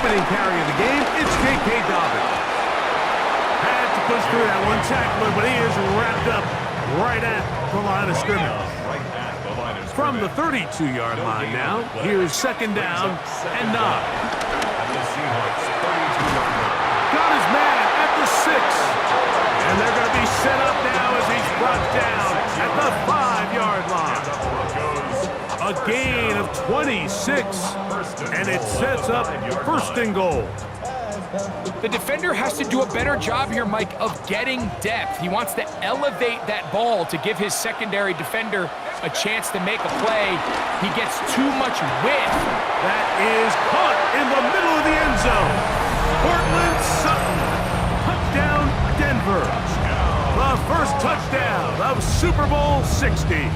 opening carry of the game, it's J.K. Dobbins. Had to push through that one tackler, but he is wrapped up right at the line of scrimmage. From the 32-yard line now, here's second down and 9. Got his man at the 6. And they're going to be set up now as he's brought down at the 5-yard line. A gain of 26, and it sets up first and goal. The defender has to do a better job here, Mike, of getting depth. He wants to elevate that ball to give his secondary defender a chance to make a play. He gets too much width. That is caught in the middle of the end zone. Cortland Sutton. Touchdown, Denver. The first touchdown of Super Bowl 60.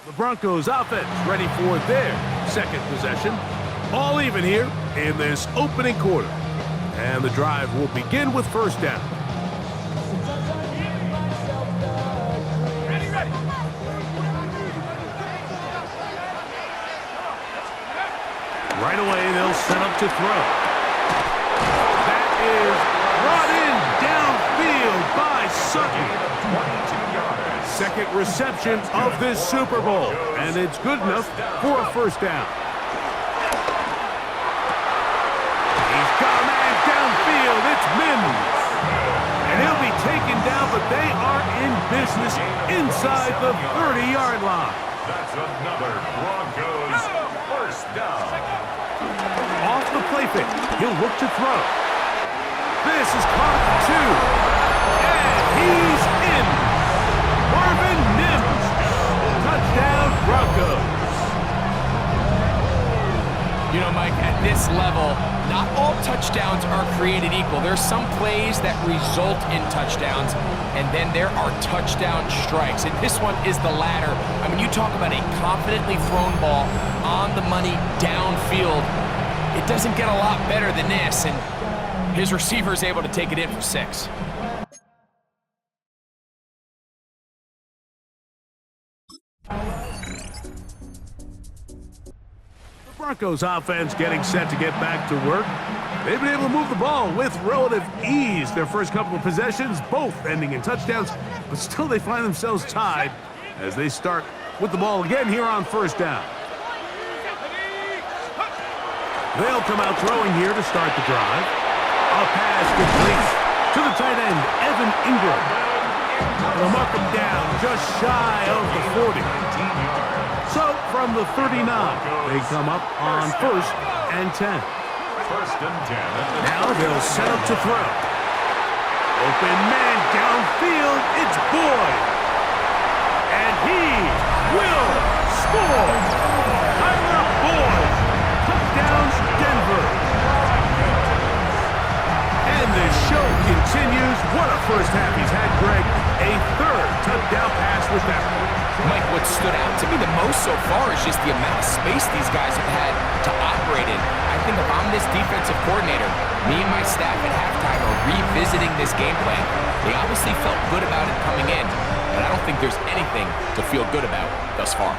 The Broncos offense ready for their second possession. All even here in this opening quarter. And the drive will begin with first down. Right away, they'll set up to throw. That is brought in downfield by Sutton. Second reception of this Super Bowl, and it's good enough for a first down. He's got a man downfield. It's Mims. And he'll be taken down, but they are in business inside the 30-yard line. That's another Broncos first down. Off the play fake, he'll look to throw. This is caught at 2. And he's in. Marvin Mims. Touchdown, Broncos. You know, Mike, at this level, not all touchdowns are created equal. There's some plays that result in touchdowns, and then there are touchdown strikes. And this one is the latter. I mean, you talk about a confidently thrown ball on the money downfield. It doesn't get a lot better than this, and his receiver is able to take it in for 6. Broncos offense getting set to get back to work. They've been able to move the ball with relative ease. Their first couple of possessions, both ending in touchdowns, but still they find themselves tied as they start with the ball again here on first down. They'll come out throwing here to start the drive. A pass complete to the tight end, Evan Ingram. They'll mark him down just shy of the 40. So, from the 39, they come up on first and 10. First and 10. Now they'll set up to throw. Open man downfield, it's Boyd. And he will score. Tyler Boyd. Touchdown, Denver. And the show continues. What a first half he's had, Greg. A third touchdown pass with that one. Mike, what stood out to me the most so far is just the amount of space these guys have had to operate in. I think if I'm this defensive coordinator, me and my staff at halftime are revisiting this game plan. They obviously felt good about it coming in, but I don't think there's anything to feel good about thus far.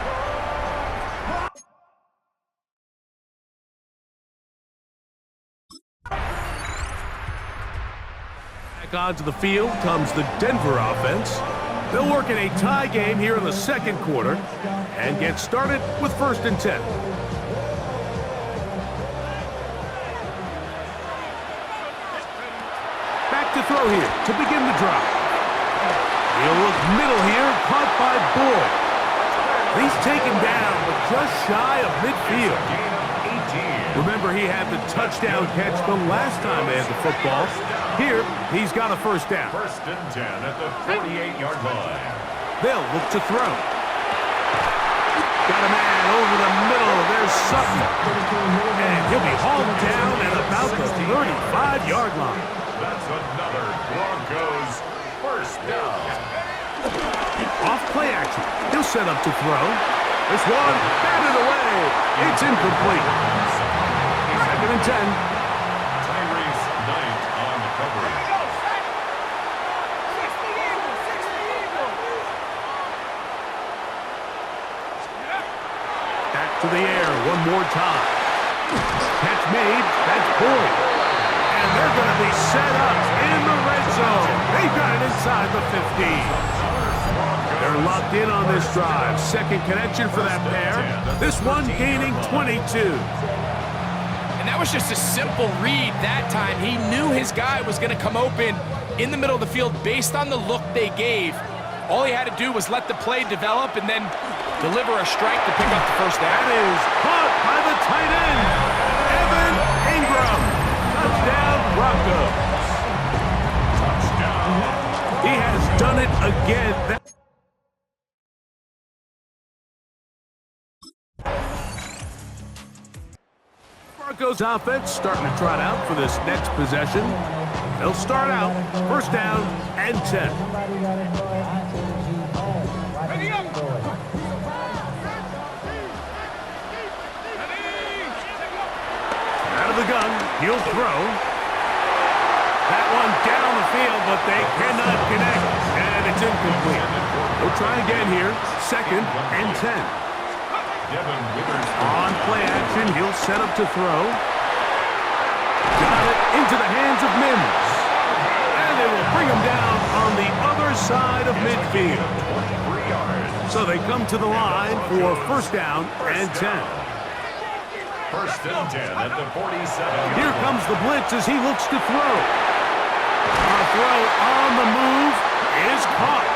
Back onto the field comes the Denver offense. They'll work in a tie game here in the second quarter and get started with first and 10. Back to throw here to begin the drive. He'll look middle here, caught by Boyd. He's taken down, but just shy of midfield. Remember, he had the touchdown catch the last time they had the football. Here, he's got a first down. First and 10 at the 48-yard line. They'll look to throw. Got a man over the middle. There's Sutton. And he'll be hauled down at about the 35-yard line. That's another Broncos first down. Off play action. He'll set up to throw. This one, batted away. It's incomplete. Second and 10. Tyrese Knight on the coverage. more time. Catch made. That's Boyd. And they're going to be set up in the red zone. They got it inside the 15. They're locked in on this drive. Second connection for that pair. This one gaining 22. And that was just a simple read that time. He knew his guy was going to come open in the middle of the field based on the look they gave. All he had to do was let the play develop and then deliver a strike to pick up the first down. That is caught by the tight end, Evan Ingram. Touchdown, Broncos. Touchdown. He has done it again. Broncos offense starting to trot out for this next possession. They'll start out first down and 10. Out of the gun, he'll throw. That one down the field, but they cannot connect, and it's incomplete. They'll try again here, second and 10. On play action, he'll set up to throw. Got it into the hands of Mims. And they will bring him down on the other side of midfield. So they come to the line for first down and 10. First and 10 at the 47. Here comes the blitz as he looks to throw. A throw on the move is caught.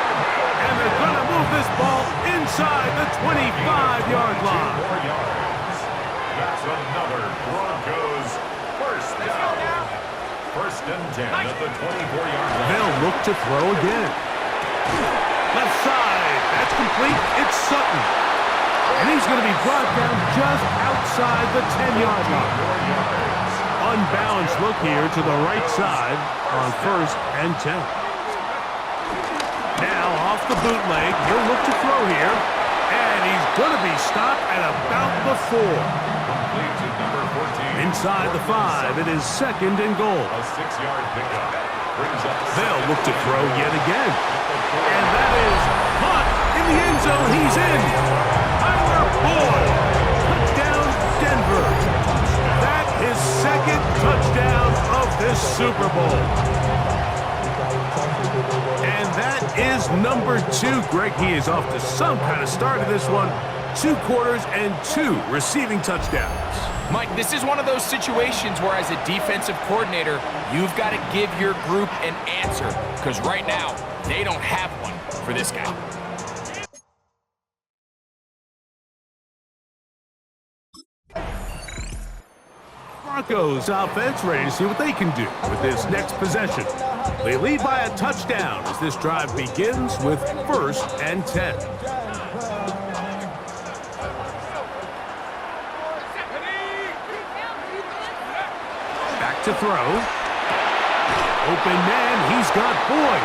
And they're going to move this ball inside the 25-yard line. 4 yards. That's another Broncos first down. First and 10 at the 24-yard line. They'll look to throw again. Left side. That's complete. It's Sutton. And he's going to be brought down just outside the 10-yard line. Unbalanced look here to the right side on first and 10. Now off the bootleg, he'll look to throw here, and he's going to be stopped at about the 4. Complete to number 14. Inside the 5, it is second and goal. A 6-yard pickup. Brings up They'll look to throw yet again. And that is caught in the end zone. He's in. Tyler Boyd. Touchdown, Denver. That is second touchdown of this Super Bowl. And that is number 2. Greg, he is off to some kind of start in this one. 2 quarters and 2 receiving touchdowns. Mike, this is one of those situations where as a defensive coordinator, you've got to give your group an answer because right now, they don't have one for this guy. Broncos offense ready to see what they can do with this next possession. They lead by a touchdown as this drive begins with first and 10. Back to throw. Open man, he's got Boyd.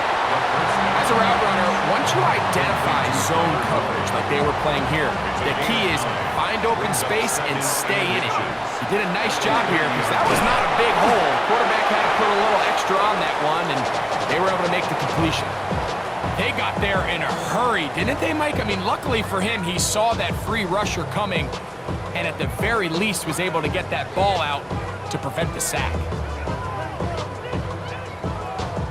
As a route runner, once you identify zone coverage like they were playing here, the key is find open space and stay in it. He did a nice job here because that was not a big hole. Quarterback had to put a little extra on that one, and they were able to make the completion. They got there in a hurry, didn't they, Mike? I mean, luckily for him, he saw that free rusher coming, and at the very least was able to get that ball out to prevent the sack.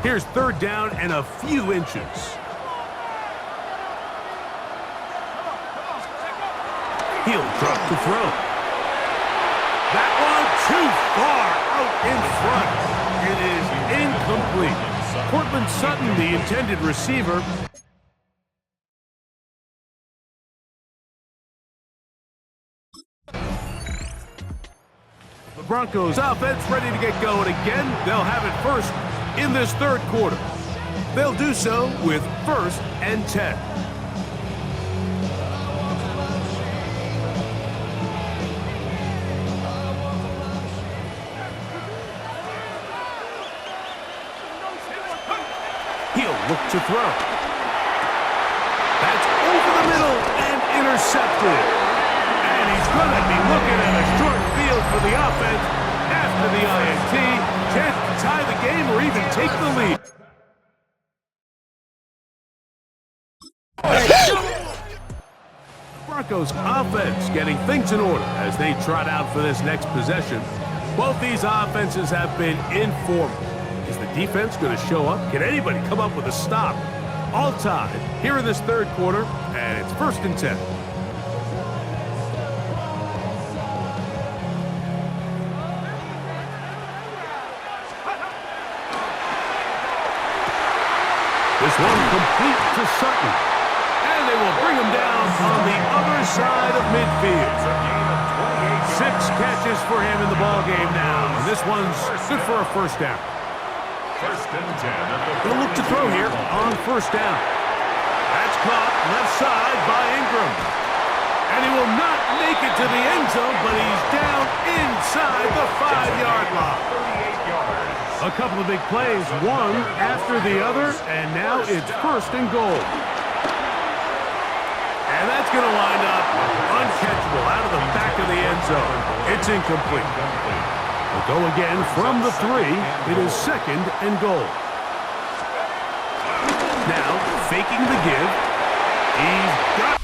Here's third down and a few inches. He'll drop to throw. That one too far out in front. It is incomplete. Cortland Sutton, the intended receiver. The Broncos offense ready to get going again. They'll have it first in this third quarter. They'll do so with first and 10. He'll look to throw. That's over the middle and intercepted. And he's going to be looking at a short field for the offense after the INT. Chance to tie the game or even take the lead. Broncos offense getting things in order as they trot out for this next possession. Both these offenses have been informal. Is the defense going to show up? Can anybody come up with a stop? All tied here in this third quarter, and it's 1st and 10. This one complete to Sutton. And they will bring him down on the other side of midfield. 6 catches for him in the ball game now. And this one's good for a first down. 1st and 10. They'll look to throw here on first down. That's caught left side by Ingram. And he will not make it to the end zone, but he's down inside the 5-yard line. 38 yards. A couple of big plays, one after the other, and now it's 1st and goal. And that's going to wind up uncatchable out of the back of the end zone. It's incomplete. They'll go again from the 3. It is 2nd and goal. Now, faking the give. He's got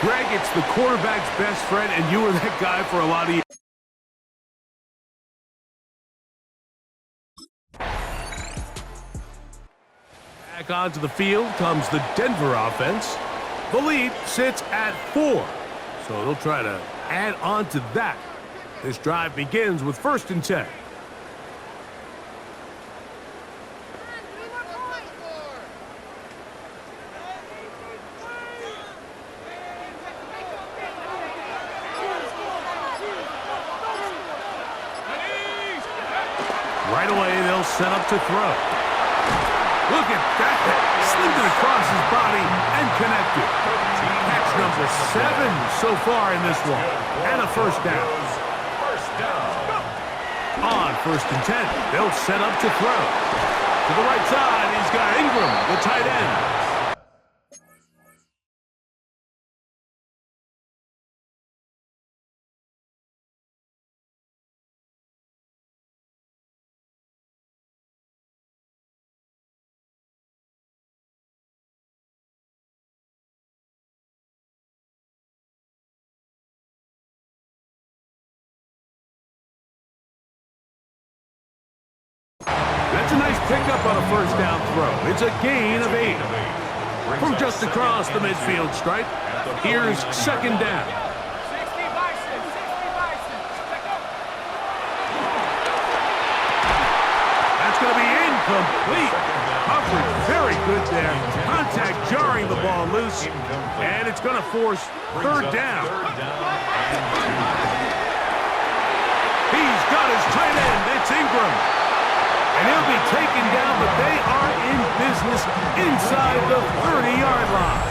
Greg, it's the quarterback's best friend, and you were that guy for a lot of years. Back onto the field comes the Denver offense. The lead sits at 4, so they'll try to add on to that. This drive begins with 1st and 10. Right away, they'll set up to throw. Look at that. Slipped it across his body and connected. Catch number 7 so far in this one. And a first down. On 1st and 10, they'll set up to throw. To the right side, he's got Ingram, the tight end. That's a nice pickup on a first down throw. It's a gain of 8. From just across the midfield stripe, here's 2nd down. That's going to be incomplete. Coverage very good there. Contact jarring the ball loose, and it's going to force 3rd down. He's got his tight end. It's Ingram. And he'll be taken down, but they are in business inside the 30-yard line.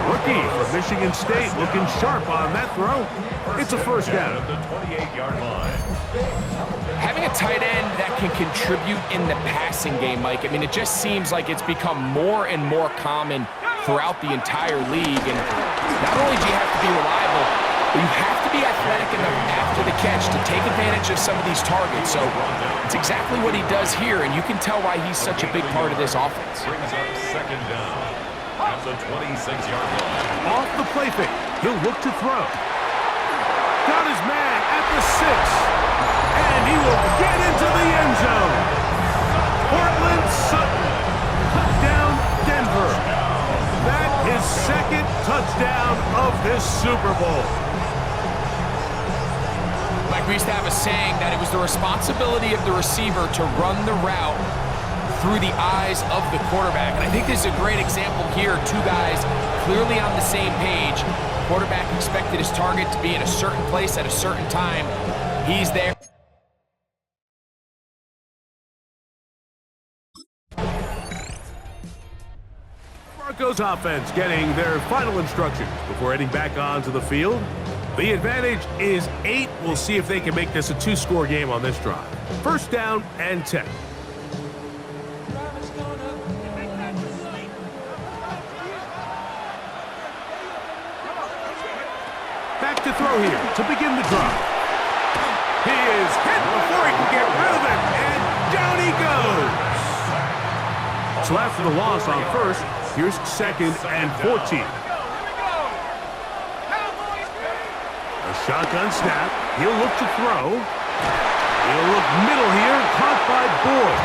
Rookie from Michigan State looking sharp on that throw. It's a first down. The 28-yard line. Having a tight end that can contribute in the passing game, Mike, I mean, it just seems like it's become more and more common throughout the entire league. And not only do you have to be reliable, but you have to be athletic enough after the catch to take advantage of some of these targets. So it's exactly what he does here, and you can tell why he's such a big part of this offense. Brings up 2nd down at the 26-yard line. Off the play fake, he'll look to throw. Got his man at the 6, and he will get into the end zone. Portland Sutton, touchdown Denver. That is 2nd touchdown of this Super Bowl. Like we used to have a saying that it was the responsibility of the receiver to run the route through the eyes of the quarterback. And I think this is a great example here. 2 guys clearly on the same page. Quarterback expected his target to be in a certain place at a certain time. He's there. Broncos offense getting their final instructions before heading back onto the field. The advantage is 8. We'll see if they can make this a 2-score game on this drive. First down and 10. Back to throw here to begin the drive. He is hit before he can get rid of it, and down he goes. So after the loss on first, here's second and 14. A shotgun snap. He'll look to throw. He'll look middle here, caught by Boyd.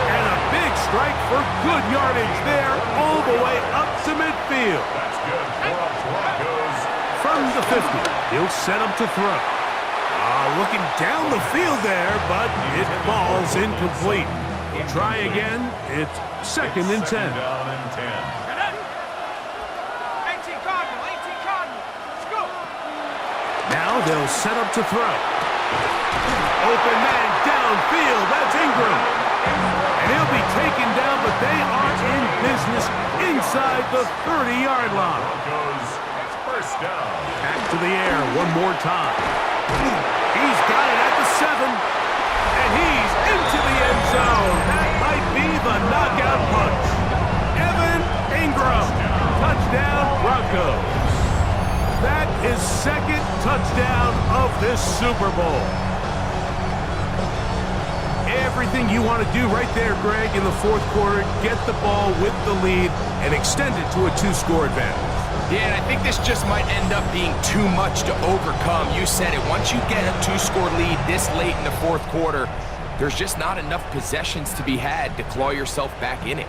And a big strike for good yardage there, all the way up to midfield. That's good for the Broncos. From the 50, he'll set up to throw. Looking down the field there, but it falls incomplete. Try again. It's second and 10. Second down and 10. 18 Cardinal, 18 Cardinal. Let's go. Now they'll set up to throw. Open man downfield. That's Ingram. And he'll be taken down, but they are in business inside the 30-yard line. Broncos, it's first down. Back to the air one more time. He's got it at the 7. And he's into the end zone. That might be the knockout punch. Evan Ingram. Touchdown, Broncos. That is second touchdown of this Super Bowl. Everything you want to do right there, Greg, in the fourth quarter, get the ball with the lead and extend it to a 2-score advantage. Yeah, and I think this just might end up being too much to overcome. You said it. Once you get a 2-score lead this late in the fourth quarter, there's just not enough possessions to be had to claw yourself back in it.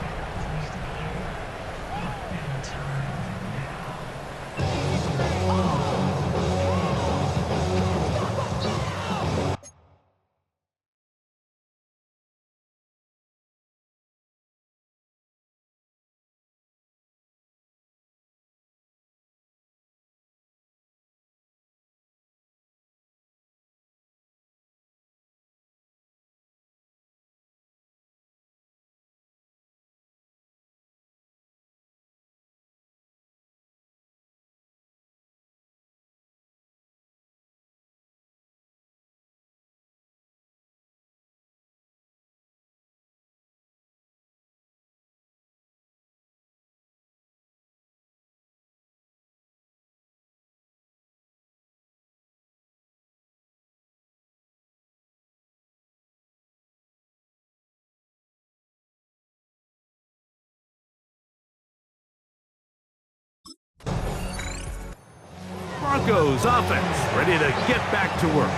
Broncos offense ready to get back to work.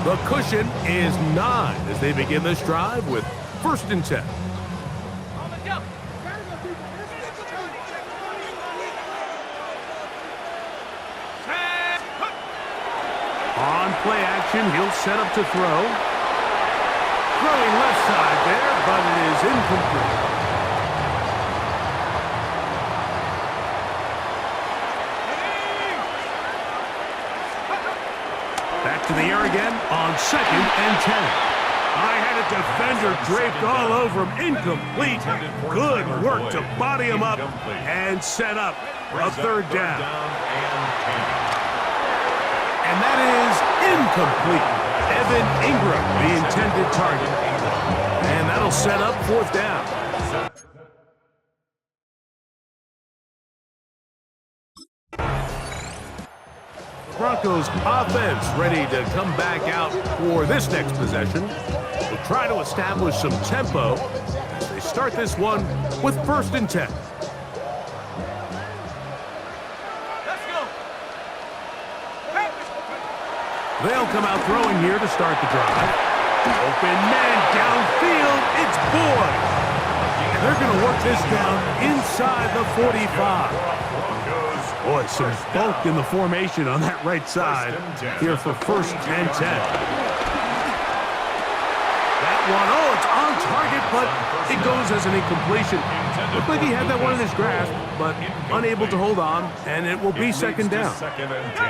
The cushion is 9 as they begin this drive with first and 10. On play action, he'll set up to throw. Throwing left side there, but it is incomplete. Back to the air again on second and 10. I had a defender draped all over him. Incomplete. Good work to body him up and set up a third down. And that is incomplete. Evan Ingram, the intended target. And that'll set up fourth down. Broncos offense ready to come back out for this next possession. We'll try to establish some tempo as they start this one with first and 10. They'll come out throwing here to start the drive. Open man downfield. It's Boyd. And they're going to work this down inside the 45. Boy, some bulk in the formation on that right side here for first and 10. That one, oh, it's on target, but it goes as an incompletion. Looked like he had that one in his grasp, but unable to hold on, and it will be second down. Second and 10.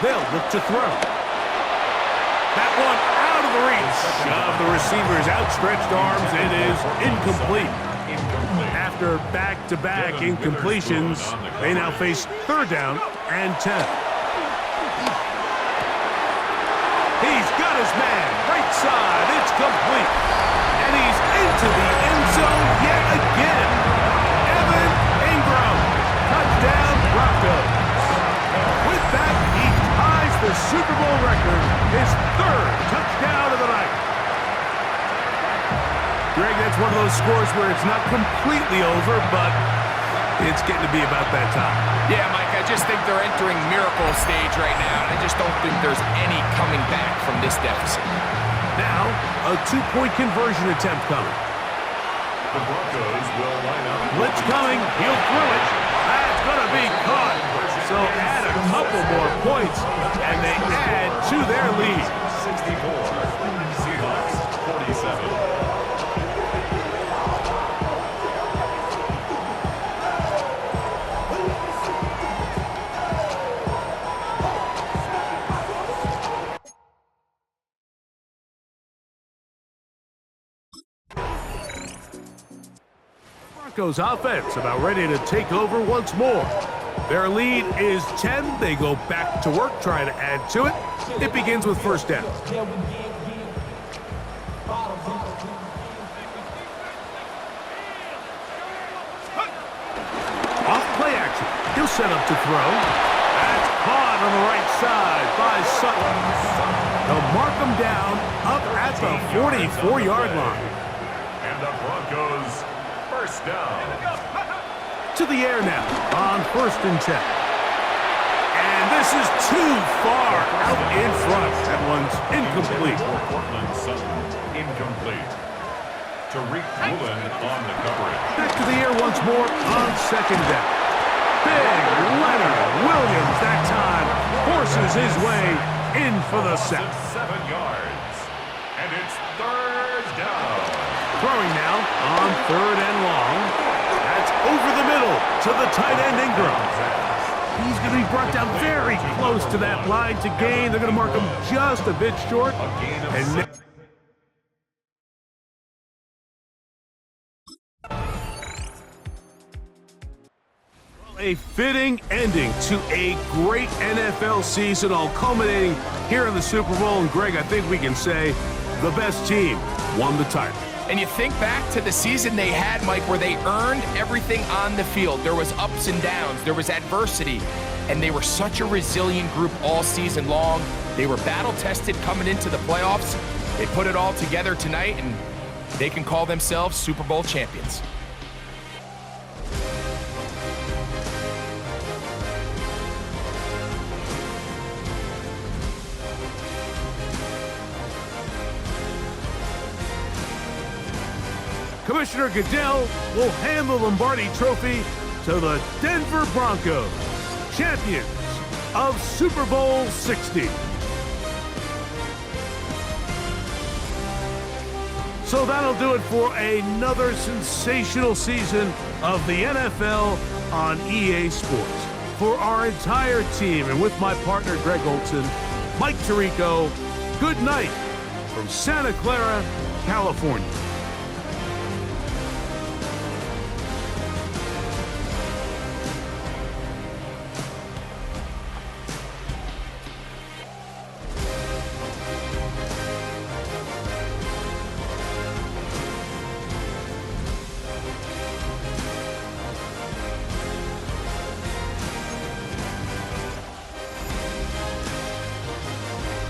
They'll look to throw. That one out of the reach of the receiver's outstretched arms. It is incomplete. After after back-to-back incompletions. They now face 3rd down and 10. He's got his man, right side, it's complete. And he's into the end zone yet again. Evan Ingram, touchdown Broncos. With that, he ties the Super Bowl record, his 3rd touchdown of the night. Greg, that's one of those scores where it's not completely over, but it's getting to be about that time. Yeah, Mike, I just think they're entering miracle stage right now. I just don't think there's any coming back from this deficit. Now, a 2-point conversion attempt coming. The Broncos will line up. Blitz coming. He'll throw it. That's going to be caught. So add a couple more points, and they add to their lead. 64. Seahawks 47. Broncos offense about ready to take over once more. Their lead is 10. They go back to work, trying to add to it. It begins with 1st down. Off play action. He'll set up to throw. That's caught on the right side by Sutton. They'll mark him down up at the 44-yard line. And the Broncos 1st down. To the air now on 1st and 10. And this is too far out in front. That one's incomplete. For Portland Sutton, incomplete. Tariq Woolen on the coverage. Back to the air once more on 2nd down. Big Leonard Williams that time forces his way in for the sack. 7 yards. And it's 3rd down. Throwing now on 3rd and long. That's over the middle to the tight end Ingram. He's going to be brought down very close to that line to gain. They're going to mark him just a bit short. And a fitting ending to a great NFL season, all culminating here in the Super Bowl. And Greg, I think we can say the best team won the title. And you think back to the season they had, Mike, where they earned everything on the field. There was ups and downs. There was adversity. And they were such a resilient group all season long. They were battle-tested coming into the playoffs. They put it all together tonight, and they can call themselves Super Bowl champions. Commissioner Goodell will hand the Lombardi Trophy to the Denver Broncos, champions of Super Bowl 60. So that'll do it for another sensational season of the NFL on EA Sports. For our entire team and with my partner Greg Olson, Mike Tirico, good night from Santa Clara, California.